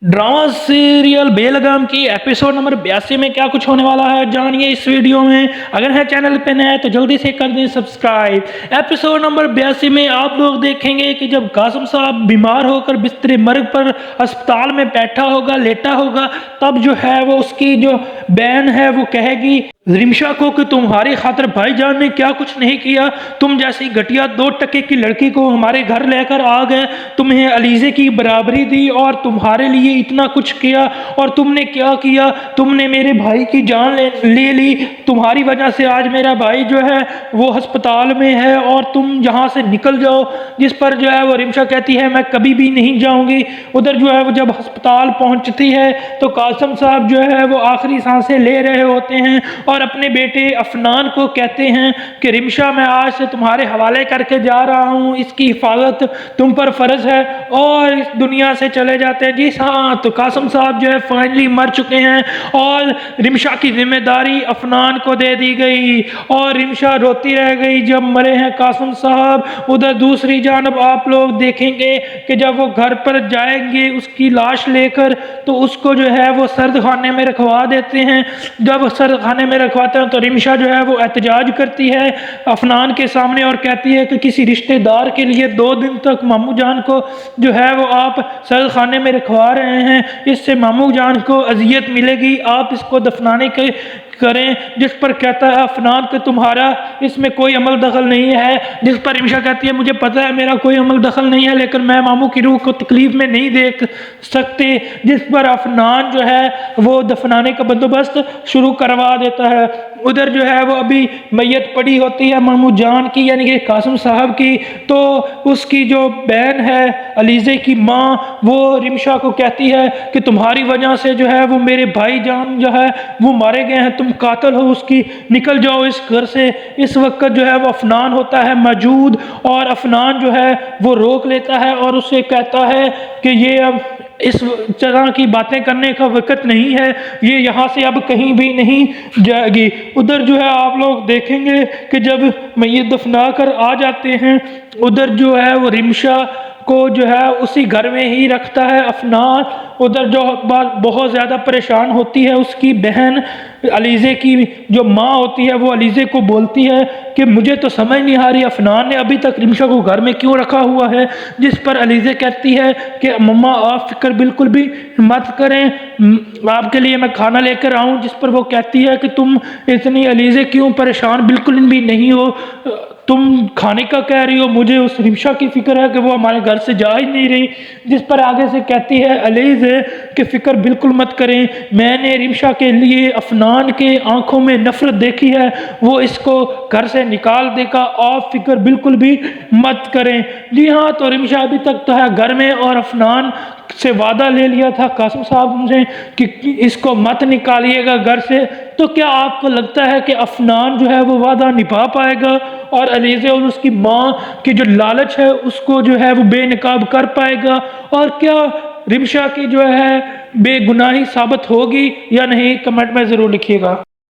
Drama serial बेलगाम की episode number 82 में क्या कुछ होने वाला है जानिए इस वीडियो में। अगर है चैनल पे नया है तो जल्दी से कर दें सब्सक्राइब। एपिसोड नंबर 82 में आप लोग देखेंगे कि जब कासिम साहब बीमार होकर बिस्तरे मर्ग पर अस्पताल में बैठा होगा, लेटा होगा, तब जो है वो उसकी जो बहन है वो कहेगी रिमशा को कि तुम्हारी खातिर भाईजान ने क्या कुछ नहीं किया, तुम जैसी घटिया 2 टके की लड़की को हमारे घर लेकर आ गए, तुम्हें अलीजे की बराबरी दी और तुम्हारे लिए इतना कुछ किया, और तुमने क्या किया, तुमने मेरे भाई की जान ले ली। तुम्हारी वजह से आज मेरा भाई जो है वो अस्पताल में है और तुम यहाँ से निकल जाओ। जिस पर जो है वो रिमशा कहती है मैं कभी भी नहीं जाऊंगी। उधर जो है वो जब अस्पताल पहुंचती है तो कासिम साहब जो है वो आखिरी सांसें ले रहे होते हैं और अपने बेटे अफनान को कहते हैं कि रिमशा मैं आज से तुम्हारे हवाले करके जा रहा हूँ, इसकी हिफाजत तुम पर फर्ज है, और इस दुनिया से चले जाते हैं। जी हाँ, तो कासिम साहब जो है फाइनली मर चुके हैं और रिमशा की जिम्मेदारी अफनान को दे दी गई और रिमशा रोती रह गई जब मरे हैं कासिम साहब। उधर दूसरी जानब आप लोग देखेंगे कि जब वो घर पर जाएंगे उसकी लाश लेकर तो उसको जो है वो सर्द खाने में रखवा देते हैं। जब सर्द खाने में रखवाते हैं तो रिमशा जो है वो एहतजाज करती है अफनान के सामने और कहती है कि किसी रिश्तेदार के लिए 2 दिन तक मामू जान को जो है वो आप सर्द खाने में रखवा रहे हैं, इससे मामू जान को अजियत मिलेगी, आप इसको दफनाने के करें। जिस पर कहता है अफनान कि तुम्हारा इसमें कोई अमल दखल नहीं है। जिस पर रिमशा कहती है मुझे पता है मेरा कोई अमल दखल नहीं है, लेकिन मैं मामू की रूह को तकलीफ में नहीं देख सकते। जिस पर अफनान जो है वो दफनाने का बंदोबस्त शुरू करवा देता है। उधर जो है वो अभी मैयत पड़ी होती है मामू जान की, यानी कि कासिम साहब की, तो उसकी जो बहन है अलीजे की माँ वो रिमशा को कहती है कि तुम्हारी वजह से जो है वो मेरे भाई जान जो है वो मारे गए हैं, तुम कातिल हो उसकी, निकल जाओ इस घर से। इस वक्त जो है वो अफनान होता है मौजूद और अफनान जो है वो रोक लेता है और उससे कहता है कि ये अब इस तरह की बातें करने का वक्त नहीं है, ये यहाँ से अब कहीं भी नहीं जाएगी। उधर जो है आप लोग देखेंगे कि जब मैयत दफना कर आ जाते हैं उधर जो है वो रिमशा को जो है उसी घर में ही रखता है अफनान। उधर जो बहुत ज़्यादा परेशान होती है उसकी बहन अलीजे की जो माँ होती है वो अलीजे को बोलती है कि मुझे तो समझ नहीं आ रही अफनान ने अभी तक रिमशा को घर में क्यों रखा हुआ है। जिस पर अलीजे कहती है कि मम्मा आप फिक्र बिल्कुल भी मत करें, आपके लिए मैं खाना लेकर आऊँ। जिस पर वो कहती है कि तुम इतनी अलीजे क्यों परेशान बिल्कुल भी नहीं हो, तुम खाने का कह रही हो, मुझे उस रिमशा की फिक्र है कि वो हमारे घर से जा ही नहीं रही। जिस पर आगे से कहती है अलीज़ कि फिक्र बिल्कुल मत करें, मैंने रिमशा के लिए अफनान के आंखों में नफरत देखी है, वो इसको घर से निकाल देगा, आप फिक्र बिल्कुल भी मत करें। जी हाँ, तो रिमशा अभी तक तो है घर में और अफनान से वादा ले लिया था कासिम साहब से कि इसको मत निकालिएगा घर से। तो क्या आपको लगता है कि अफनान जो है वो वादा निभा पाएगा और अलीज़े और उसकी माँ की जो लालच है उसको जो है वो बेनकाब कर पाएगा, और क्या रिमशा की जो है बेगुनाही साबित होगी या नहीं, कमेंट में ज़रूर लिखिएगा।